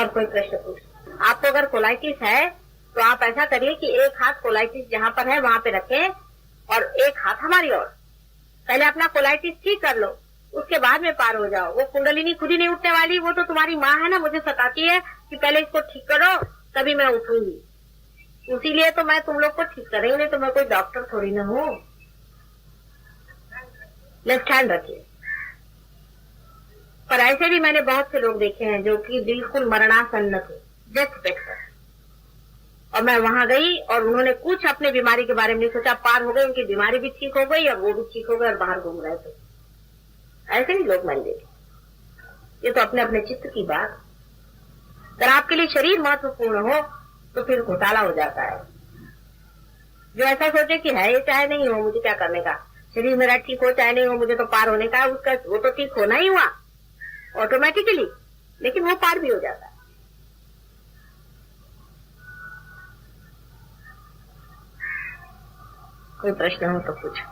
और कोई प्रश्न पूछ। आपको अगर कोलाइटिस है तो आप ऐसा करिए कि एक हाथ कोलाइटिस जहाँ पर है वहाँ पे रखें और एक हाथ हमारी ओर। पहले अपना कोलाइटिस ठीक कर लो, उसके बाद में पार हो जाओ। वो कुंडलिनी खुद ही नहीं उठने वाली, वो तो तुम्हारी माँ है ना, मुझे सताती है कि पहले इसको ठीक करो तभी मैं उठूंगी। इसीलिए तो मैं तुम लोग को ठीक कर रही हूँ, नहीं तो मैं कोई डॉक्टर थोड़ी ना हूँ। लेफ्ट हैंड रखिए। पर ऐसे भी मैंने बहुत से लोग देखे हैं जो कि बिल्कुल मरणासन्न थे, डेथ बेड पर, और मैं वहां गई और उन्होंने कुछ अपने बीमारी के बारे में नहीं सोचा, पार हो गई, उनकी बीमारी भी ठीक हो गई और वो भी ठीक हो गए और बाहर घूम रहे थे। ऐसे भी लोग मैंने देखे। ये तो अपने अपने चित्र की बात। अगर आपके लिए शरीर महत्वपूर्ण हो तो फिर घोटाला हो जाता है। जो ऐसा सोचे कि है ये चाहे नहीं हो, मुझे क्या करने का, शरीर मेरा ठीक हो चाहे नहीं हो, मुझे तो पार होने का, उसका वो तो ठीक होना ही हुआ ऑटोमेटिकली, लेकिन वो पार भी हो जाता है। कोई प्रश्न हो तो पूछो।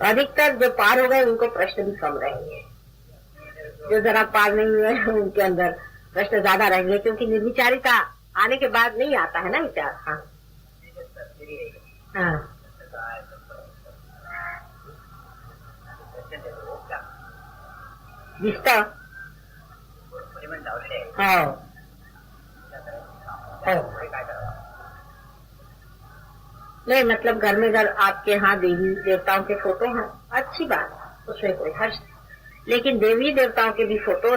अधिकतर जो पार हो गए उनको प्रश्न भी कम रहेंगे, जो जरा पार नहीं हुए उनके अंदर प्रश्न ज्यादा रहेंगे, क्योंकि निर्विचारिता आने के बाद नहीं आता है ना विचार। हाँ हाँ जिसका नहीं, मतलब घर में अगर आपके यहाँ देवी देवताओं के फोटो हैं, अच्छी बात है, उसमें कोई हर्ष नहीं। लेकिन देवी देवताओं के भी फोटो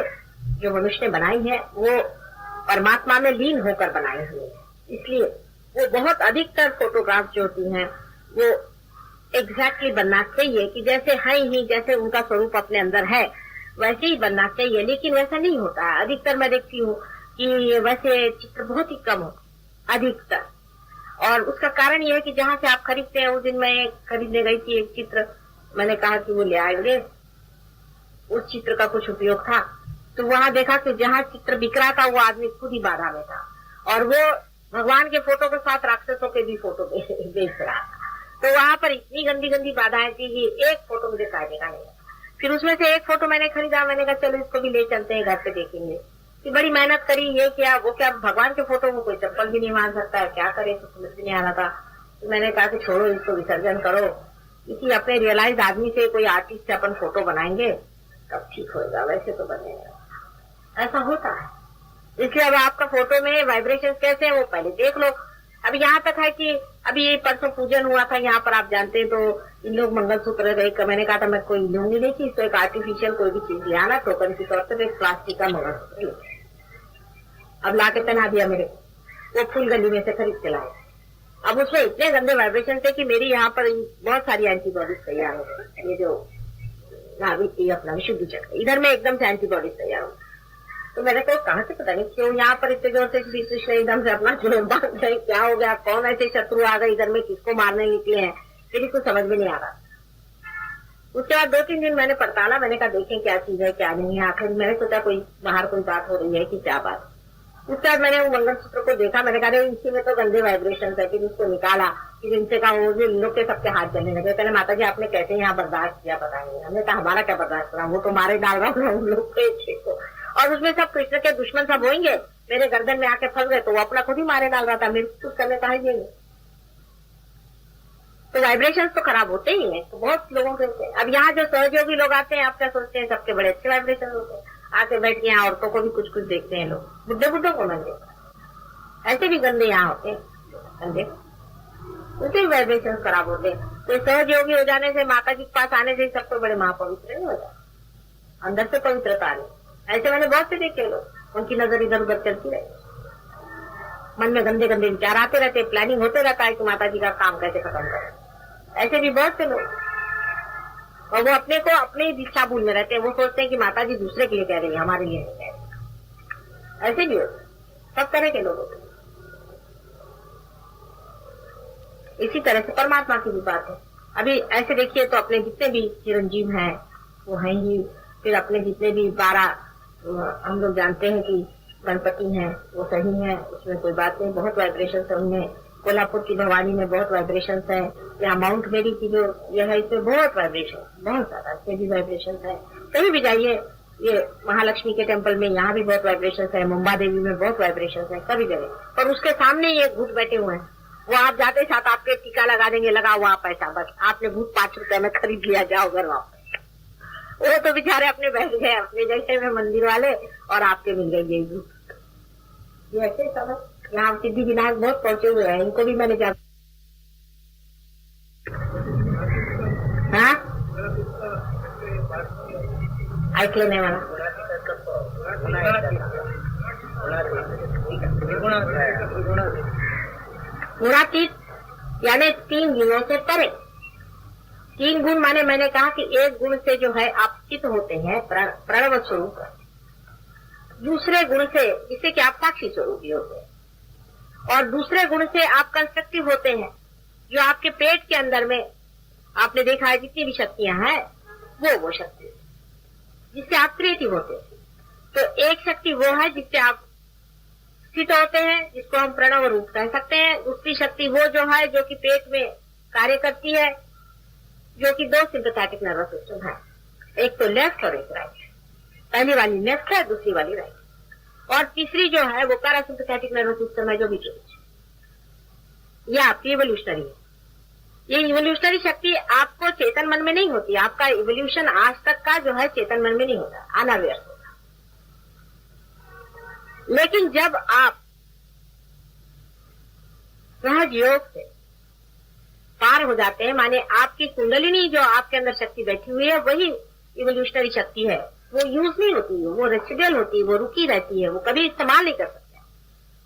जो मनुष्य ने बनाई है वो परमात्मा में लीन होकर बनाई हुई है, इसलिए वो बहुत अधिकतर फोटोग्राफ जो होती हैं वो एग्जैक्टली बनना चाहिए कि जैसे है ही, जैसे उनका स्वरूप अपने अंदर है वैसे ही बनना चाहिए। लेकिन वैसा नहीं होता है। अधिकतर मैं देखती हूँ कि वैसे चित्र बहुत ही कम होते अधिकतर, और उसका कारण यह है कि जहाँ से आप खरीदते हैं, उस दिन मैं खरीदने गई थी एक चित्र, मैंने कहा कि वो ले आएंगे, उस चित्र का कुछ उपयोग था, तो वहां देखा कि जहाँ चित्र बिक रहा था वो आदमी खुद ही बाधा में था और वो भगवान के फोटो के साथ राक्षसों के भी फोटो बेच रहा था। तो वहां पर इतनी गंदी गंदी बाधाएं थी कि एक फोटो मुझे काटने का नहीं था। फिर उसमें से एक फोटो मैंने खरीदा, मैंने कहा चलो इसको भी ले चलते हैं, घर पे देखेंगे। कि बड़ी मेहनत करी, ये क्या वो क्या, भगवान के फोटो को कोई चप्पल भी नहीं मार सकता है, क्या करे, तो समझ भी नहीं आ रहा था। तो मैंने कहा कि छोड़ो इसको, विसर्जन करो, किसी अपने रियलाइज आदमी से, कोई आर्टिस्ट से अपन फोटो बनाएंगे तब ठीक होगा, वैसे तो बनेगा। ऐसा होता है। इसलिए अब आपका फोटो में वाइब्रेशन कैसे है वो पहले देख लो। अब यहाँ तक है कि अभी ये परसों पूजन हुआ था यहाँ पर, आप जानते हैं, तो इन लोग मंगलसूत्र एक, मैंने कहा था मैं कोई लूंगी नहीं थी, तो एक आर्टिफिशियल कोई भी चीज ले आना, टोकन के तौर पर एक प्लास्टिक का मंगलसूत्र। अब लाके पहना दिया मेरे को, वो फूल गली में से खरीद के लाए। अब उसमें इतने गंदे वाइब्रेशन थे कि मेरी यहाँ पर बहुत सारी एंटीबॉडीज तैयार हो गई। ये जो नाभिक अपना विशुद्धि चक्र, इधर में एकदम से एंटीबॉडीज तैयार हो। तो मैंने कहा कहाँ से, पता नहीं क्यों यहाँ पर इतने जोर से श्री कृष्ण एकदम से अपना जोर बांध गए, क्या हो गया, कौन ऐसे शत्रु आ गए इधर में, किसको मारने निकले हैं, मेरी कुछ समझ में नहीं आ रहा। उसके बाद 2-3 दिन मैंने पड़ताला, मैंने कहा देखें क्या चीज है क्या नहीं है। आखिर मैंने सोचा कोई बाहर कोई बात हो रही है कि क्या बात। उसके बाद मैंने वो मंगलसूत्र को देखा, मैंने कहा इसी में तो गंदे वाइब्रेशन है। फिर उसको निकाला, फिर इनसे कहा, वो इन लोग के सबके हाथ जलने लगे। पहले माता जी आपने कैसे यहाँ बर्दाश्त किया पता नहीं। हमने कहा हमारा क्या बर्दाश्त करा, वो तो मारे डाल रहा हूँ उन लोग को, और उसमें सब कृष्ण के दुश्मन सब होंगे, मेरे गर्दन में आके फंस गए, तो वो अपना खुद ही मारे डाल रहा था, मेरे कुछ करने कहा ही नहीं। तो वाइब्रेशंस तो खराब होते ही हैं, तो बहुत लोगों के होते हैं। अब यहाँ जो सहयोगी लोग आते हैं, आप क्या सोचते हैं सबके बड़े अच्छे वाइब्रेशन होते हैं, आके बैठ के यहाँ औरतों को भी कुछ कुछ देखते हैं लोग, बुढ़े बुढ़ों को मैं देखता, ऐसे भी गंदे यहाँ होते हैं, गंदे उनके भी वाइब्रेशन खराब होते हैं। तो सहयोगी हो जाने से, माता जी के पास आने से सबको बड़े महापवित्र नहीं हो जाते, अंदर से पवित्रता नहीं। ऐसे मैंने बहुत से देखे लोग, उनकी नजर इधर उधर चलती रहे, मन में गंदे गंदे विचार आते रहते, प्लानिंग होते रहता है कि माता जी का काम कैसे खत्म करें। ऐसे भी बहुत से लोग, और वो अपने को अपने ही इच्छा भूल में रहते हैं, वो सोचते हैं कि माता जी दूसरे के लिए कह रही है, हमारे लिए नहीं कह रही। ऐसे भी होते, सब तरह के लोग होते। इसी तरह से परमात्मा की भी बात है। अभी ऐसे देखिए तो अपने जितने भी चिरंजीव हैं वो हैं ही, फिर अपने जितने भी 12 हम लोग जानते हैं कि गणपति हैं वो सही है, उसमें कोई बात नहीं, बहुत वाइब्रेशन से उनमें कोल्हापुर की भवानी में बहुत वाइब्रेशन है, यहाँ माउंट मेरी की जो यह है इसमें बहुत वाइब्रेशन, बहुत ज्यादा इसमें भी वाइब्रेशन है। कहीं भी जाइए, ये महालक्ष्मी के टेम्पल में यहाँ भी बहुत वाइब्रेशन है, मुंबा देवी में बहुत वाइब्रेशन है, सभी जगह। और उसके सामने ये भूत बैठे हुए हैं, वो आप जाते साथ आपके टीका लगा देंगे, लगा हुआ पैसा, बस आपने भूत 5 रुपए में खरीद लिया, जाओ घर वापस। वो तो बेचारे अपने बैठ गए अपने जगह में मंदिर वाले, और आपके मिल गए ये भूत। ये ऐसे सब यहाँ सिद्धि विनायक बहुत पहुंचे हुए हैं, इनको भी मैंने जा ऐकलं नाही मला। गुणातीत यानी 3 गुणों से परे। 3 गुण माने मैंने कहा कि एक गुण से जो है आप चित होते हैं प्रणव स्वरूप, दूसरे गुण से जिससे कि आप साक्षी स्वरूप भी होते हैं, और दूसरे गुण से आप कंस्ट्रक्टिव होते हैं, जो आपके पेट के अंदर में आपने देखा है जितनी भी शक्तियां हैं वो शक्ति जिससे आप क्रिएटिव होते हैं। तो एक शक्ति वो है जिससे आप स्थित होते हैं, जिसको हम प्रणव रूप कह सकते हैं। दूसरी शक्ति वो जो है जो कि पेट में कार्य करती है, जो कि 2 सिंपैथेटिक नर्वस सिस्टम है, एक तो लेफ्ट और एक राइट। पहली वाली लेफ्ट है, दूसरी वाली राइट, और तीसरी जो है वो पैरासिम्पैथेटिक नर्वस सिस्टम है जो बीच में। ये आपकी इवोल्यूशनरी है। ये इवोल्यूशनरी शक्ति आपको चेतन मन में नहीं होती, आपका इवोल्यूशन आज तक का जो है चेतन मन में नहीं होता, अनअवेयर होता। लेकिन जब आप सहज योग से पार हो जाते हैं, माने आपकी कुंडलिनी जो आपके अंदर शक्ति बैठी हुई है वही इवोल्यूशनरी शक्ति है, वो यूज नहीं होती है, वो रेसिडुअल होती है, वो रुकी रहती है, वो कभी इस्तेमाल नहीं कर सकते।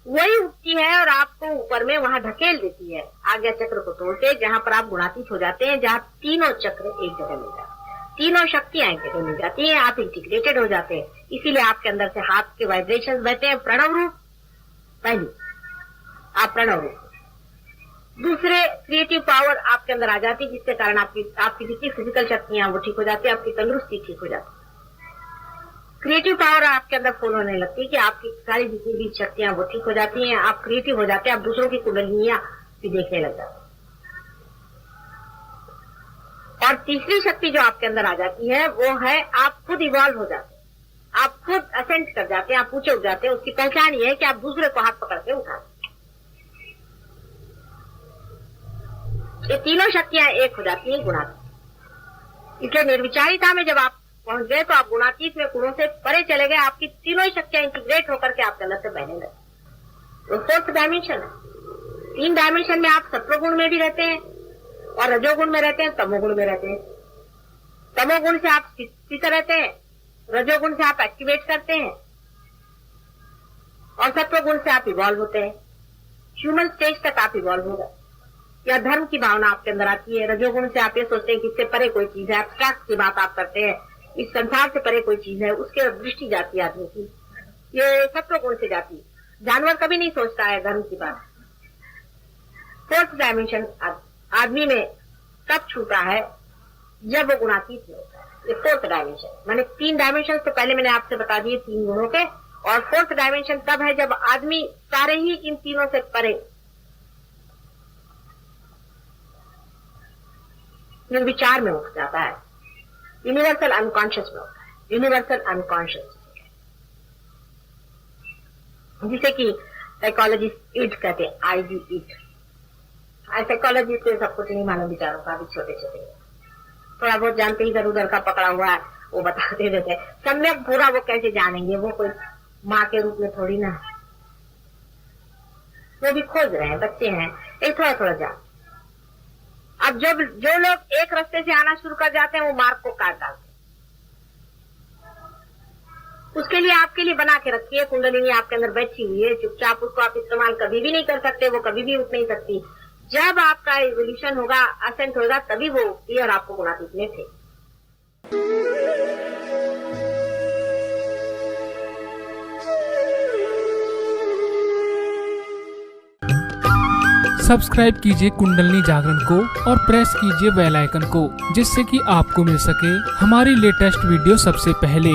वही उठती है और आपको ऊपर में वहां धकेल देती है आज्ञा चक्र को तोड़ते, जहां पर आप गुणातीत हो जाते हैं, जहां तीनों चक्र एक जगह मिल जाते हैं, तीनों शक्तियां एक जगह मिल जाती हैं, आप इंटीग्रेटेड हो जाते हैं। इसीलिए आपके अंदर से हाथ के वाइब्रेशन बहते हैं प्रणव रूप। पहली आप प्रणव रूप, दूसरे क्रिएटिव पावर आपके अंदर आ जाती है, जिसके कारण आपकी जितनी फिजिकल शक्तियां वो ठीक हो जाती है, आपकी तंदुरुस्ती ठीक हो जाती है। क्रिएटिव पावर आपके अंदर फुल होने लगती है कि आपकी सारी जितनी भी शक्तियां वो ठीक हो जाती हैं, आप क्रिएटिव हो जाते हैं, आप दूसरों की कुंडलिनियां भी देखने लग जाते हैं। और तीसरी शक्ति जो आपके अंदर आ जाती है वो है आप खुद इवॉल्व हो जाते हैं, आप खुद असेंट कर जाते हैं, आप ऊंचे उठ जाते हैं। उसकी पहचान ये है कि आप दूसरे को हाथ पकड़ के उठाते हैं। ये तीनों शक्तियां एक हो जाती हैं गुणातीत। इसलिए निर्विचारिता में जब आप पहुंच गए तो आप गुणातीत में गुणों से परे चले गए, आपकी तीनों ही शक्तियां इंटीग्रेट होकर के आपके अंदर से बहने लगे। तो 4th डायमेंशन है। 3 डायमेंशन में आप सत्वगुण में भी रहते हैं और रजोगुण में रहते हैं, तमोगुण में रहते हैं। तमोगुण से आप स्थित रहते हैं, रजोगुण से आप एक्टिवेट करते हैं, और सत्वगुण से आप इवॉल्व होते हैं। ह्यूमन स्टेज तक आप इवॉल्व हो गए, या धर्म की भावना आपके अंदर आती है। रजोगुण से आप ये सोचते हैं कि इससे परे कोई चीज है, एब्स्ट्रैक्ट की बात आप करते हैं, इस संसार से परे कोई चीज है, उसके दृष्टि जाती है आदमी की। ये सत्वगुण से जाती है, जानवर कभी नहीं सोचता है धर्म की बात। 4th डायमेंशन आदमी में तब छूटा है जब वो गुणातीत में होता है। ये 4th डायमेंशन, मैंने 3 डायमेंशन तो पहले मैंने आपसे बता दिए 3 गुणों के, और 4th डायमेंशन तब है जब आदमी सारे ही इन तीनों से परे निर्विचार में उठ जाता है, यूनिवर्सल अनकॉन्शियस में होता है। यूनिवर्सल अनकॉन्शियस जिसे कि साइकोलॉजिस्ट इट कहते हैं, ID इट। साइकोलॉजिस्ट को सब कुछ नहीं मालूम विचारों का, भी छोटे छोटे थोड़ा बहुत जानते, इधर उधर का पकड़ा हुआ है वो बताते रहते हैं। सम्यक पूरा वो कैसे जानेंगे, वो कोई माँ के रूप में थोड़ी ना, वो भी खोज रहे हैं, बच्चे हैं, एक थोड़ा थोड़ा जान। अब जब जो लोग एक रास्ते से आना शुरू कर जाते हैं वो मार्ग को काट डालते हैं। उसके लिए आपके लिए बना के रखिए, कुंडलिनी आपके अंदर बैठी हुई है, चुपचाप उसको आप इस्तेमाल कभी भी नहीं कर सकते, वो कभी भी उठ नहीं सकती। जब आपका इवोल्यूशन होगा, असेंट होगा, तभी वो उठती है और आपको गुणातीत में थे। सब्सक्राइब कीजिए कुंडलिनी जागरण को और प्रेस कीजिए बेल आइकन को, जिससे कि आपको मिल सके हमारी लेटेस्ट वीडियो सबसे पहले।